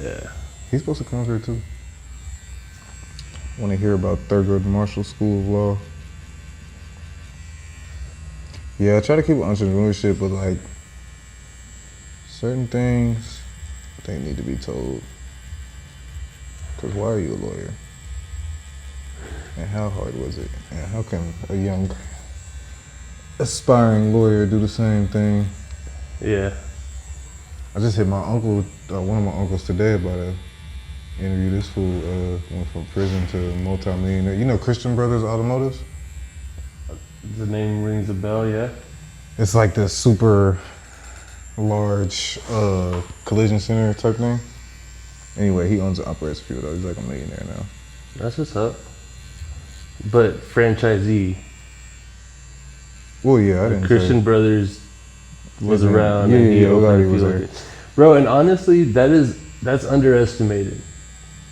Yeah. He's supposed to come here too. Want to hear about Thurgood Marshall School of Law? Yeah, I try to keep entrepreneurship, but like certain things, they need to be told. Cause why are you a lawyer? And how hard was it? And how can a young aspiring lawyer do the same thing? Yeah. I just hit my uncle, one of my uncles today about a interview. This fool went from prison to multi-millionaire. You know Christian Brothers Automotives? The name rings a bell, yeah. It's like this super large collision center type thing. Anyway, he owns and operates a few of those. He's like a millionaire now. That's what's up. But franchisee. Well, yeah, I didn't Christian say. Brothers was Yeah, around yeah, and he yeah, opened a was few there. locations. Bro, and honestly, that's underestimated.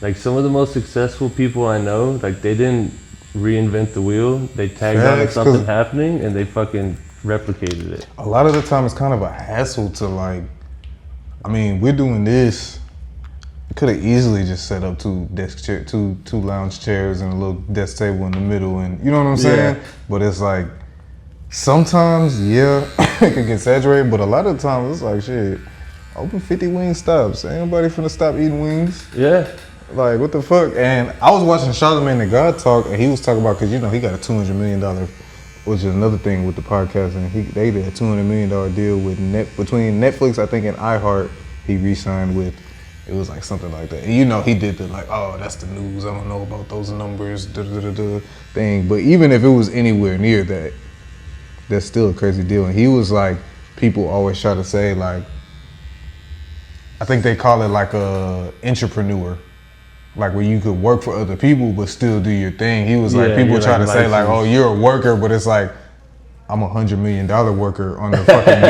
Like some of the most successful people I know, like they didn't reinvent the wheel. They tagged on to Facts, something happening and they fucking replicated it. A lot of the time, it's kind of a hassle to like. I mean, we're doing this. We could have easily just set up two lounge chairs and a little desk table in the middle, and you know what I'm saying. Yeah. But it's like sometimes, yeah, it can get saturated. But a lot of the times, it's like shit. Open 50 wing stops. Ain't nobody finna stop eating wings. Yeah. Like, what the fuck? And I was watching Charlamagne the God talk, and he was talking about, because, you know, he got a $200 million, which is another thing with the podcast, and they did a $200 million deal with between Netflix, I think, and iHeart, he re-signed with. It was like something like that. And, you know, he did the, like, oh, that's the news. I don't know about those numbers, thing. But even if it was anywhere near that, that's still a crazy deal. And he was like, people always try to say, like, I think they call it like a entrepreneur, like where you could work for other people but still do your thing. He was like, people try to say like, oh, you're a worker, but it's like, I'm $100 million worker on the fucking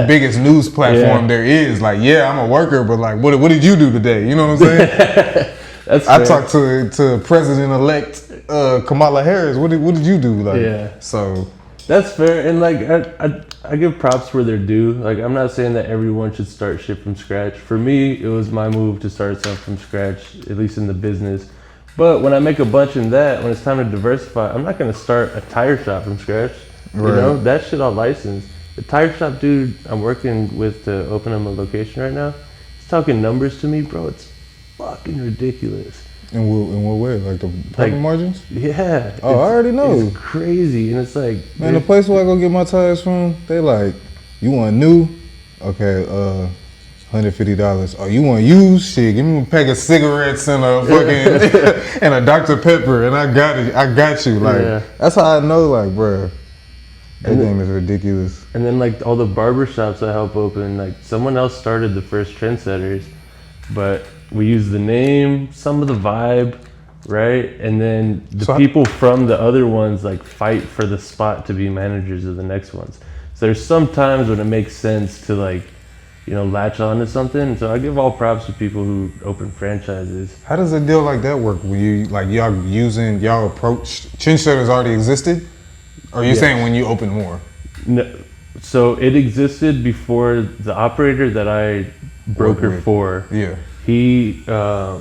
biggest news platform there is. Like, yeah, I'm a worker, but like, what did you do today? You know what I'm saying? That's I talked to President-elect Kamala Harris. What did you do? Like, yeah. So that's fair, and like I give props where they're due. Like I'm not saying that everyone should start shit from scratch. For me, it was my move to start something from scratch, at least in the business. But when I make a bunch in that, when it's time to diversify, I'm not gonna start a tire shop from scratch. Right. You know, that shit I'll license. The tire shop dude I'm working with to open up a location right now, he's talking numbers to me, bro. It's fucking ridiculous. In what way? Like the profit margins? Yeah. Oh, I already know. It's crazy, and it's like, man, the place where I go get my tires from, they like, you want new? Okay, $150. Oh, you want used? Shit, give me a pack of cigarettes and a fucking and a Dr. Pepper, and I got you. Like, that's how I know, like, bruh, that game is ridiculous. And then like all the barber shops I help open, like someone else started the first Trendsetters, but we use the name, some of the vibe, right? And then the people from the other ones like fight for the spot to be managers of the next ones. So there's some times when it makes sense to like, you know, latch on to something. So I give all props to people who open franchises. How does a deal like that work? When you like y'all approach Trendsetters already existed? Or are you saying when you open more? No, so it existed before the operator that I brokered for. Yeah. He, I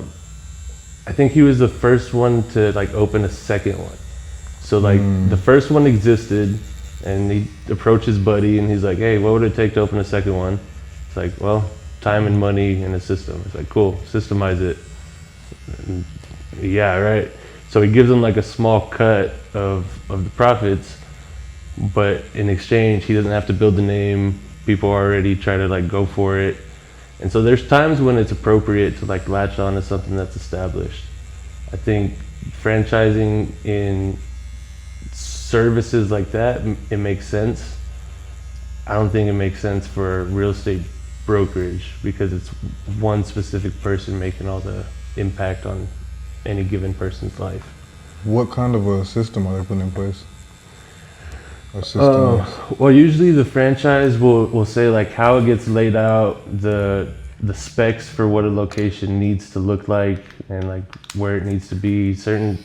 think he was the first one to like open a second one. So like the first one existed, and he approached his buddy and he's like, hey, what would it take to open a second one? It's like, well, time and money and a system. It's like, cool, systemize it. And yeah, right. So he gives him like a small cut of the profits, but in exchange, he doesn't have to build the name. People already try to like go for it. And so there's times when it's appropriate to like latch on to something that's established. I think franchising in services like that, it makes sense. I don't think it makes sense for real estate brokerage because it's one specific person making all the impact on any given person's life. What kind of a system are they putting in place? Well, usually the franchise will say like how it gets laid out, the specs for what a location needs to look like, and like where it needs to be, certain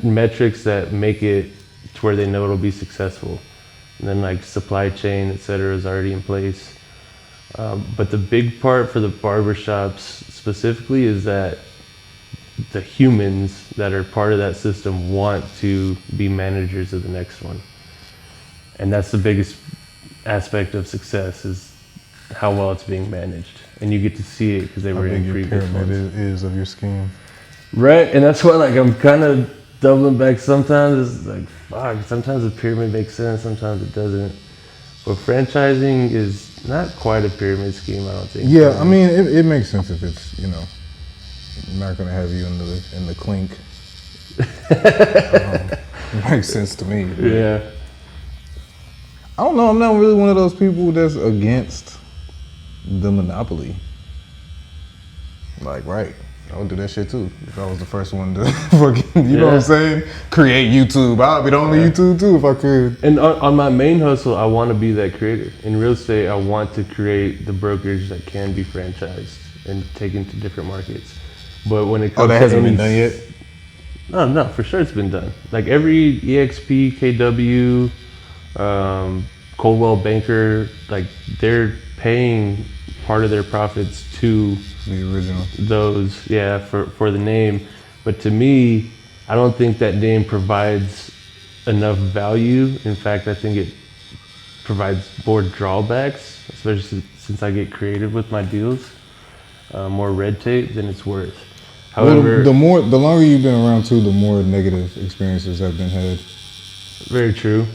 metrics that make it to where they know it'll be successful. And then like supply chain, et cetera, is already in place. But the big part for the barbershops specifically is that the humans that are part of that system want to be managers of the next one. And that's the biggest aspect of success, is how well it's being managed. And you get to see it because they were in your previous pyramid ones. is of your scheme. Right, and that's why like I'm kind of doubling back sometimes. It's like, fuck, sometimes the pyramid makes sense, sometimes it doesn't. But franchising is not quite a pyramid scheme, I don't think. Yeah, I mean, it makes sense if it's, you know, not gonna have you in the clink. It makes sense to me. Yeah. I don't know. I'm not really one of those people that's against the monopoly. Like, right, I would do that shit too if I was the first one to fucking, you know what I'm saying? Create YouTube. I'd be the only YouTube too if I could. And on my main hustle, I want to be that creator. In real estate, I want to create the brokerage that can be franchised and taken to different markets. But when it comes that to hasn't been done yet? No, for sure it's been done. Like every EXP, KW, Coldwell Banker, like they're paying part of their profits to The original. those, for the name. But to me, I don't think that name provides enough value. In fact, I think it provides more drawbacks, especially since I get creative with my deals, more red tape than it's worth. However, Well, the longer you've been around too, the more negative experiences have been had. very true.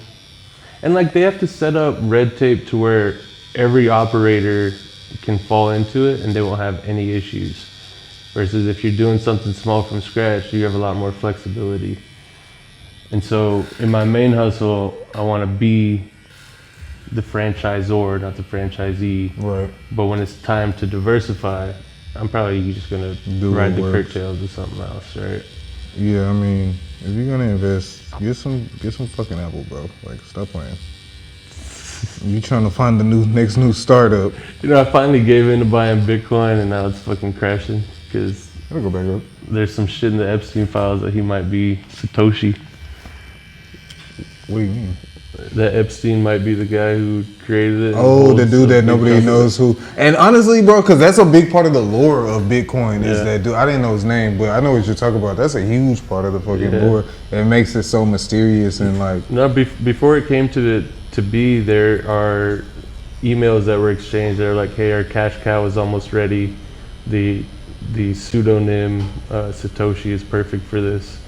And like they have to set up red tape to where every operator can fall into it and they won't have any issues. Versus if you're doing something small from scratch, you have a lot more flexibility. And so in my main hustle, I want to be the franchisor, not the franchisee. Right. But when it's time to diversify, I'm probably just gonna ride the curtails or something else, right? Yeah, I mean, if you're gonna invest, get some fucking Apple, bro. Like, stop playing. You trying to find the next new startup? You know, I finally gave in to buying Bitcoin, and now it's fucking crashing because It'll go back up. there's some shit in the Epstein files that he might be Satoshi. What do you mean? That Epstein might be the guy who created it. Oh, the dude that nobody knows who. And honestly, bro, because that's a big part of the lore of Bitcoin is that dude. I didn't know his name, but I know what you're talking about. That's a huge part of the fucking lore that makes it so mysterious and like. No, before it came to be, there are emails that were exchanged. They're like, "Hey, our cash cow is almost ready. The pseudonym Satoshi is perfect for this."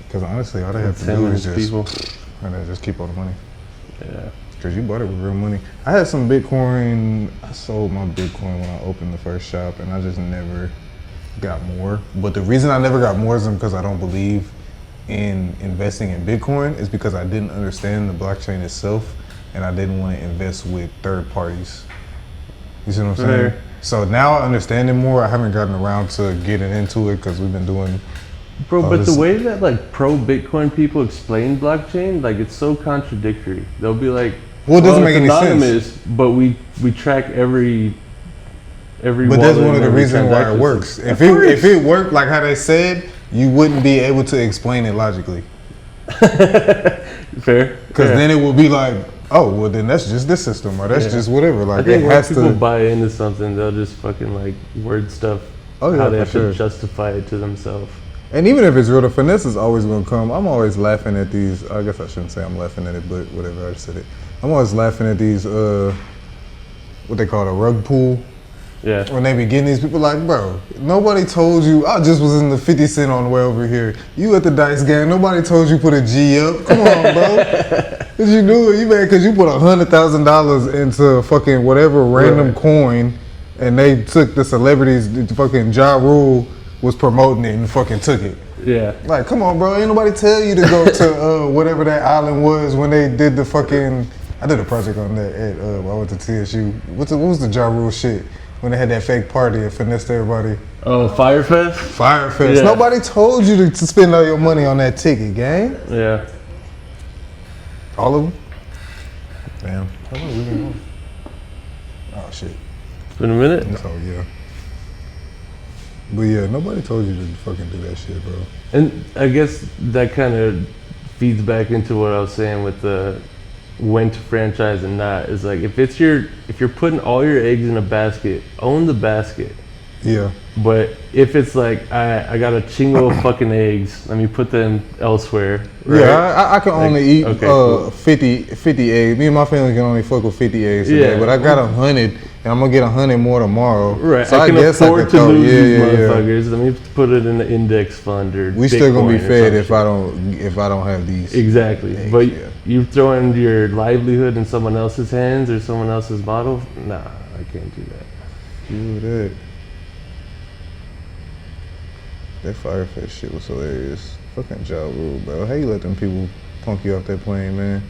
Because honestly, all they have to do is just keep all the money. Yeah. Because you bought it with real money. I had some Bitcoin. I sold my Bitcoin when I opened the first shop, and I just never got more. But the reason I never got more is because I don't believe in investing in Bitcoin. Is because I didn't understand the blockchain itself, and I didn't want to invest with third parties. You see what I'm saying? Right. So now I understand it more. I haven't gotten around to getting into it because we've been doing. Bro, but the way that like pro Bitcoin people explain blockchain, like it's so contradictory. They'll be like, Well, it doesn't make it's any anonymous, sense. but we track every. But that's one of the reasons why it works. If it worked like how they said, you wouldn't be able to explain it logically. Fair. Because then it would be like, oh, well then that's just this system or that's just whatever. Like I think it when has people to. buy into something, they'll just fucking like word stuff. Oh, yeah, how they for have sure. to justify it to themselves. And even if it's real, the finesse is always going to come. I'm always laughing at these. I guess I shouldn't say I'm laughing at it, but whatever, I just said it. I'm always laughing at these, what they call a rug pull. Yeah. When they be getting these people like, bro, nobody told you. I just was in the 50 cent on the way over here. You at the dice game. Nobody told you put a G up. Come on, bro. Cause you knew it. You mad because you put $100,000 into fucking whatever random coin, and they took the celebrities. The fucking Ja Rule was promoting it and fucking took it. Yeah. Like, come on, bro. Ain't nobody tell you to go to whatever that island was when they did the fucking. I did a project on that at I went to TSU. What was the Ja Rule shit? When they had that fake party and finessed everybody. Oh, Firefest? Firefest. Yeah. Nobody told you to spend all your money on that ticket, gang. Yeah. All of them? Damn. How long we been on? Oh, shit. It's been a minute. So, yeah. But yeah, nobody told you to fucking do that shit, bro. And I guess that kind of feeds back into what I was saying with the when to franchise and not. It's like if you're putting all your eggs in a basket, own the basket. Yeah. But if it's like I got a chingo of fucking eggs, let me put them elsewhere. Right? Yeah, I can only eat cool. 50 eggs. Me and my family can only fuck with 50 eggs today. But I got 100, and I'm gonna get 100 more tomorrow. Right. So I can afford to lose these yeah. motherfuckers. Let me put it in the index fund or We still gonna be fed if I don't have these. Exactly. eggs, But yeah. you throwing your livelihood in someone else's hands or someone else's model? Nah, I can't do that. Do that. That Fireface shit was hilarious. Fucking Ja Rule, bro. How you let them people punk you off that plane, man?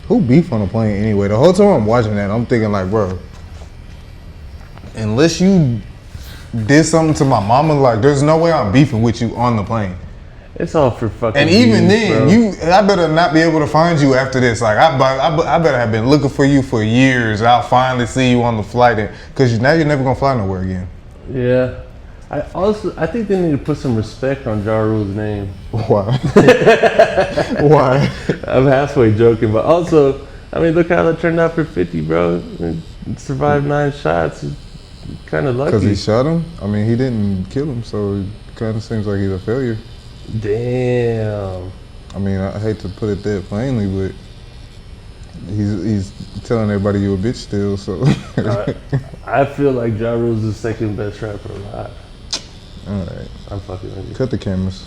Who beef on a plane anyway? The whole time I'm watching that, I'm thinking like, bro, unless you did something to my mama, like, there's no way I'm beefing with you on the plane. It's all for fucking And even views, then, bro. I better not be able to find you after this. Like, I better have been looking for you for years. I'll finally see you on the flight, because now you're never gonna fly nowhere again. Yeah. I think they need to put some respect on Ja Rule's name. Why? Why? I'm halfway joking, but also, I mean, look how that turned out for 50, bro. Survived 9 shots. Kind of lucky. Because he shot him? I mean, he didn't kill him, so it kind of seems like he's a failure. Damn. I mean, I hate to put it that plainly, but he's telling everybody you a bitch still, so. I feel like Ja Rule's the second best rapper alive. Alright. I'm fucking with you. Cut the cameras.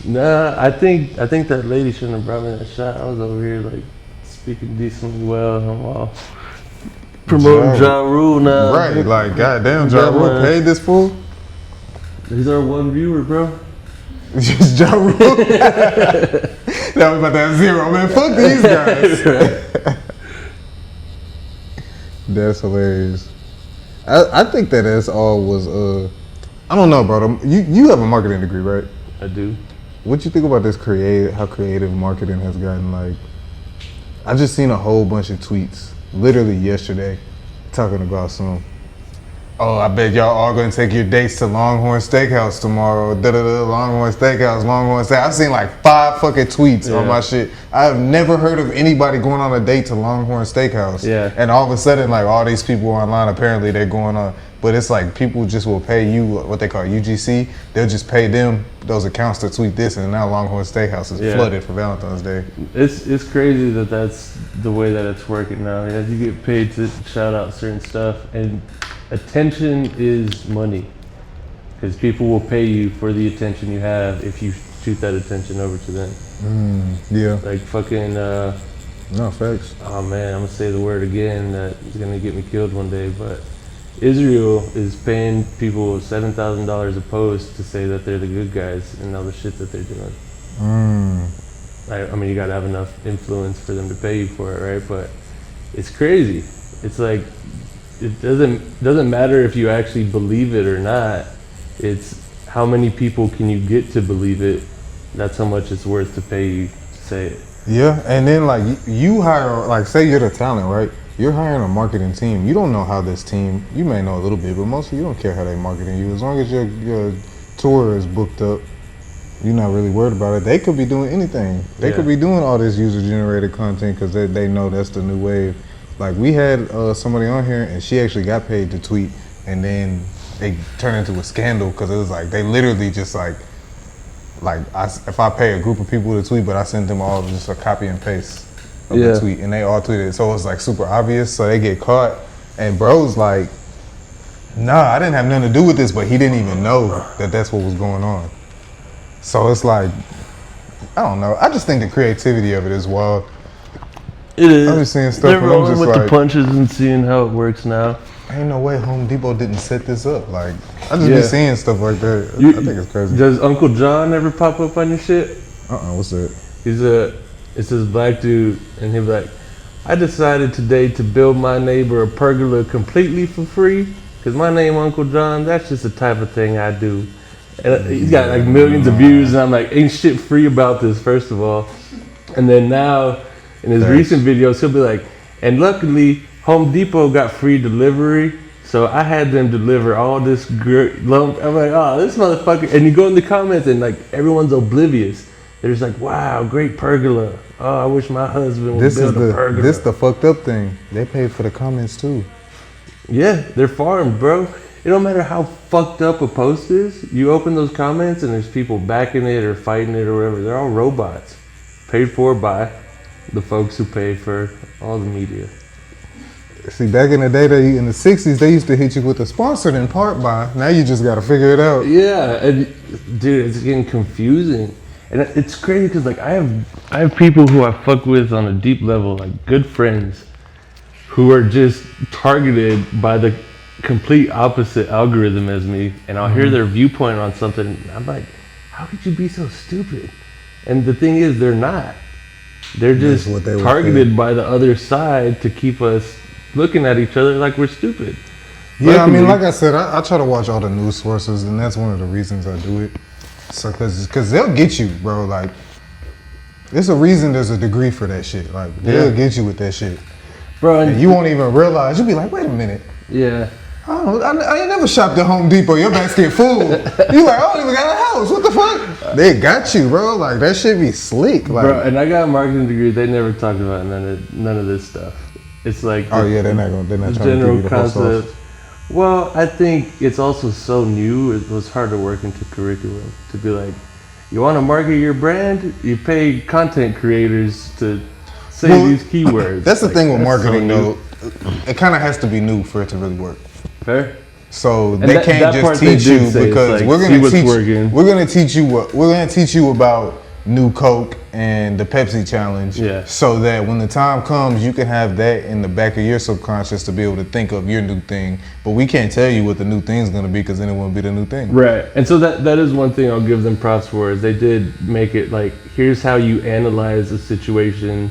Nah, I think that lady shouldn't have brought me that shot. I was over here like speaking decently well. I'm all promoting Ja Rule now. Right, like goddamn, Ja Rule paid this fool. He's our one viewer, bro. Just Ja Rule. That was about to have 0, man. Fuck these guys. That's hilarious. I think that's all was I don't know, bro. You have a marketing degree, right? I do. What you think about this how creative marketing has gotten? Like, I just seen a whole bunch of tweets literally yesterday talking about oh, I bet y'all all gonna take your dates to Longhorn Steakhouse tomorrow. Longhorn Steakhouse. I've seen like 5 fucking tweets on my shit. I've never heard of anybody going on a date to Longhorn Steakhouse. Yeah. And all of a sudden, like, all these people online, apparently they're going on. But it's like people just will pay you what they call UGC. They'll just pay them those accounts to tweet this, and now Longhorn Steakhouse is flooded for Valentine's Day. It's crazy that that's the way that it's working now. Yeah, you get paid to shout out certain stuff, and attention is money, because people will pay you for the attention you have if you shoot that attention over to them. Yeah. Like fucking. No, facts. Oh man, I'm gonna say the word again that is gonna get me killed one day, but. Israel is paying people $7,000 a post to say that they're the good guys and all the shit that they're doing. I mean, you gotta have enough influence for them to pay you for it, right? But it's crazy. It's like it doesn't matter if you actually believe it or not. It's how many people can you get to believe it. That's how much it's worth to pay you to say it. Yeah, and then like you hire, like say you're the talent, right? You're hiring a marketing team. You don't know how this team, you may know a little bit, but mostly you don't care how they marketing you. As long as your tour is booked up, you're not really worried about it. They could be doing anything. They could be doing all this user-generated content because they know that's the new wave. Like we had somebody on here and she actually got paid to tweet, and then they turned into a scandal because it was like they literally just if I pay a group of people to tweet, but I sent them all just a copy and paste of the tweet, and they all tweeted, so it was like super obvious, so they get caught, and bro's like, nah, I didn't have nothing to do with this, but he didn't even know that that's what was going on. So it's like, I don't know, I just think the creativity of it is wild. It is. I'm just seeing stuff They're and I'm rolling just with like, the punches and seeing how it works now. Ain't no way Home Depot didn't set this up. Like, I just be seeing stuff like that. I think it's crazy. Does Uncle John ever pop up on your shit? What's that? It's this black dude, and he'll be like, I decided today to build my neighbor a pergola completely for free, because my name Uncle John, that's just the type of thing I do. And he's got like millions of views, and I'm like, ain't shit free about this, first of all. And then now, in his recent videos, he'll be like, and luckily, Home Depot got free delivery, so I had them deliver all this great lump. I'm like, oh, this motherfucker. And you go in the comments, and like, everyone's oblivious. They're just like, wow, great pergola. Oh, I wish my husband would build a pergola. This the fucked up thing. They paid for the comments too. Yeah, they're farmed, bro. It don't matter how fucked up a post is. You open those comments and there's people backing it or fighting it or whatever. They're all robots, paid for by the folks who pay for all the media. See, back in the day, in the 60s, they used to hit you with a sponsored in part by. Now you just got to figure it out. Yeah, and dude, it's getting confusing. And it's crazy because like I have people who I fuck with on a deep level, like good friends, who are just targeted by the complete opposite algorithm as me, and I'll hear their viewpoint on something, and I'm like, how could you be so stupid? And the thing is, they're not. They're just targeted by the other side to keep us looking at each other like we're stupid. Yeah, luckily, I mean, like I said, I try to watch all the news sources, and that's one of the reasons I do it. So, cause they'll get you, bro. Like, there's a reason there's a degree for that shit. Like, they'll get you with that shit, bro. And you won't even realize. You'll be like, wait a minute. Yeah. I ain't never shopped at Home Depot. Your basket full. You like, I don't even got a house. What the fuck? They got you, bro. Like, that shit be sleek. Like, bro, and I got a marketing degree. They never talked about none of this stuff. It's like they're not trying to give you the concept. Well, I think it's also so new. It was hard to work into curriculum to be like, you want to market your brand? You pay content creators to say these keywords. That's the thing with marketing, though. It kind of has to be new for it to really work. Fair. So and they can't just teach you because we're gonna teach you about new Coke and the Pepsi challenge. Yeah. So that when the time comes, you can have that in the back of your subconscious to be able to think of your new thing. But we can't tell you what the new thing's gonna be because then it won't be the new thing. Right. And so that is one thing I'll give them props for is they did make it like, here's how you analyze a situation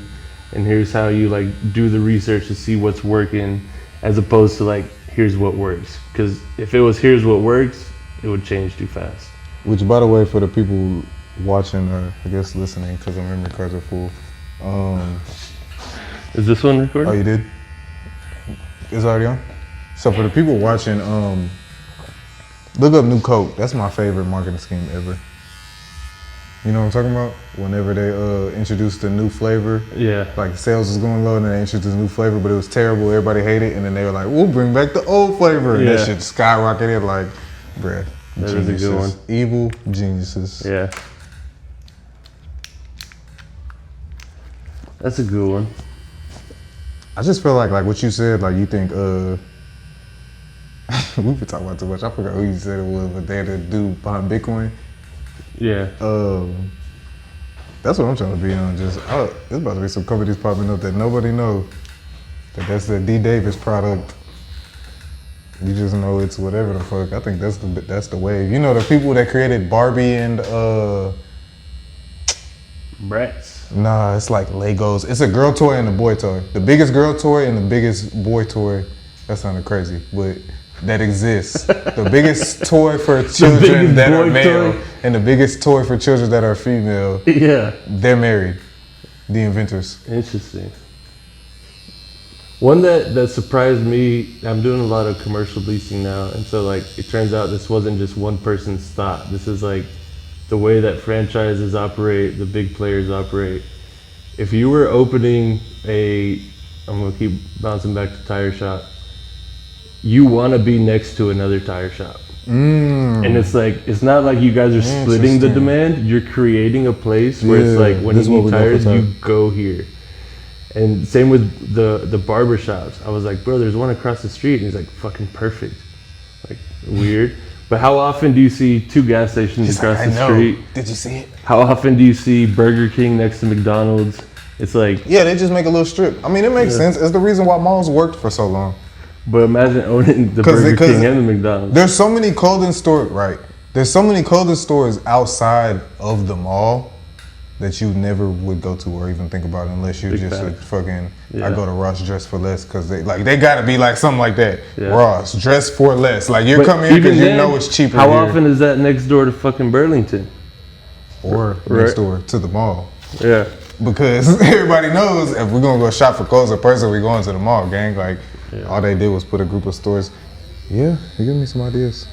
and here's how you like do the research to see what's working, as opposed to like, here's what works. Because if it was here's what works, it would change too fast. Which, by the way, for the people watching or I guess listening, because our memory cards are full. Is this one recording? Oh, you did? It's already on? So for the people watching, look up New Coke. That's my favorite marketing scheme ever. You know what I'm talking about? Whenever they introduced a new flavor. Yeah. Like sales was going low and they introduced a new flavor, but it was terrible. Everybody hated it. And then they were like, we'll bring back the old flavor. And that shit skyrocketed like, bruh. That is a good one. Evil geniuses. Yeah. That's a good one. I just feel like what you said, like you think, we've been talking about too much. I forgot who you said it was, but they had a dude behind Bitcoin. Yeah. That's what I'm trying to be on. There's about to be some companies popping up that nobody knows. That's the D Davis product. You just know it's whatever the fuck. I think that's the wave. You know the people that created Barbie and Bratz. Nah, it's like Legos. It's a girl toy and a boy toy. The biggest girl toy and the biggest boy toy. That sounded crazy, but that exists. The biggest toy for children that are male and the biggest toy for children that are female. Yeah. They're married. The inventors. Interesting. One that surprised me, I'm doing a lot of commercial leasing now, and so like it turns out this wasn't just one person's thought. This is like the way that franchises operate, the big players operate. If you were opening I'm gonna keep bouncing back to tire shop, you wanna be next to another tire shop. And it's like, it's not like you guys are splitting the demand, you're creating a place where it's like, when you need tires, you go here. And same with the barber shops. I was like, bro, there's one across the street. And he's like, fucking perfect. Like, weird. But how often do you see two gas stations across the street? Did you see it? How often do you see Burger King next to McDonald's? It's like... Yeah, they just make a little strip. I mean, it makes sense. It's the reason why malls worked for so long. But imagine owning the Burger King and the McDonald's. There's so many clothing stores, right? There's so many clothing stores outside of the mall that you never would go to or even think about unless you're just a fucking, I go to Ross Dress for Less because they gotta be like something like that. Yeah. Ross, dress for less. Like you're coming here because you know it's cheaper. How often is that next door to fucking Burlington? Or next door to the mall. Yeah. Because everybody knows if we're gonna go shop for clothes in person, we're going to the mall, gang. Like all they did was put a group of stores. Yeah, you give me some ideas.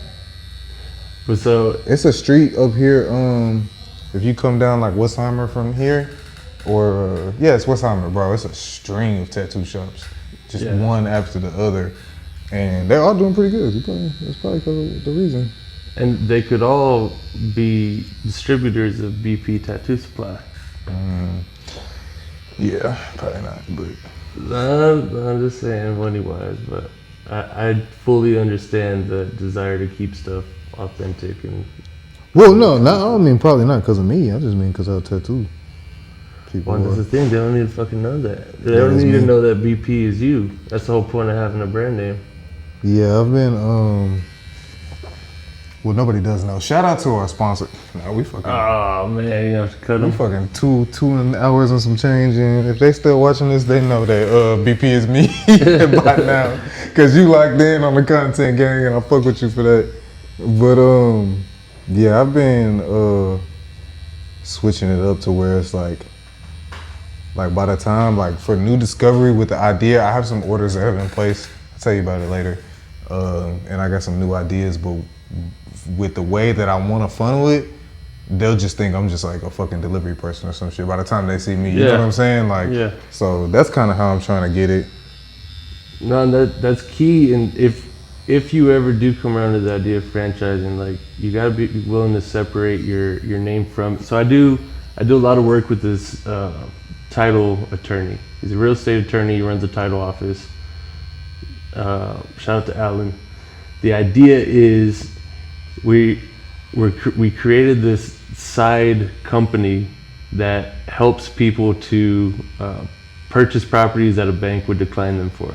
But so it's a street up here, if you come down like Westheimer from here, or yeah, it's Westheimer, bro. It's a string of tattoo shops, just one after the other, and they're all doing pretty good. It's probably because of the reason. And they could all be distributors of BP Tattoo Supply. Yeah, probably not, but I'm just saying money-wise, but I fully understand the desire to keep stuff authentic and. Well, no, I don't mean probably not because of me. I just mean because I tattoo people. Well, that's the thing. They don't need to fucking know that. They don't need to know that BP is you. That's the whole point of having a brand name. Yeah, I've been. Well, nobody does know. Shout out to our sponsor. No, we fucking. Oh man, you have to cut them. We fucking two hours and some change, and if they still watching this, they know that BP is me by now, cause you locked in on the content gang, and I fuck with you for that. But yeah, I've been switching it up to where it's like by the time like for new discovery with the idea, I have some orders that have in place. I'll tell you about it later, and I got some new ideas, but with the way that I want to funnel it, they'll just think I'm just like a fucking delivery person or some shit by the time they see me. You know what I'm saying? Like, so that's kind of how I'm trying to get it. No, that's key. And if you ever do come around to the idea of franchising, like you gotta be willing to separate your name from. So I do a lot of work with this title attorney. He's a real estate attorney. He runs a title office. Shout out to Alan. The idea is we created this side company that helps people to purchase properties that a bank would decline them for.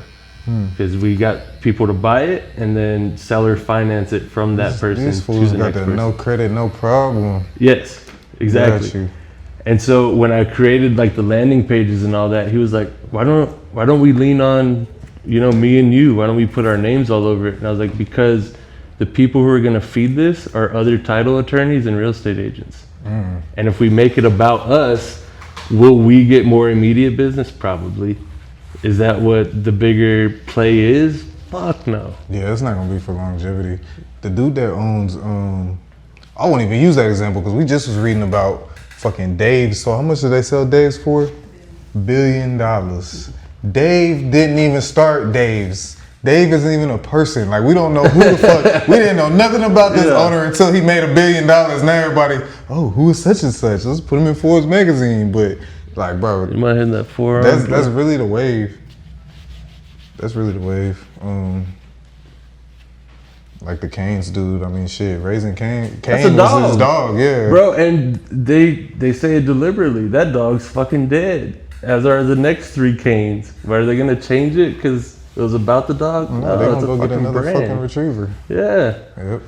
Because we got people to buy it and then seller finance it from that person These to fools the got next that person. no credit, no problem. Yes, exactly. And so when I created like the landing pages and all that, he was like, why don't we lean on, me and you? Why don't we put our names all over it? And I was like, because the people who are going to feed this are other title attorneys and real estate agents. And if we make it about us, will we get more immediate business? Probably. Is that what the bigger play is? Fuck no. Yeah, it's not going to be for longevity. The dude that owns, I won't even use that example because we just was reading about fucking Dave's. So how much did they sell Dave's for? $1 billion. Dave didn't even start Dave's. Dave isn't even a person. Like, we don't know who the fuck. We didn't know nothing about this owner until he made $1 billion. Now everybody, who is such and such? Let's put him in Forbes magazine. But like, bro, you might hit that forearm. That's really the wave. That's really the wave. Like the Canes dude. I mean, shit, raising Kane was his dog, yeah. Bro, and they say it deliberately. That dog's fucking dead. As are the next 3 Canes. But are they gonna change it because it was about the dog? No, they're gonna go get another fucking retriever. Yeah. Yep.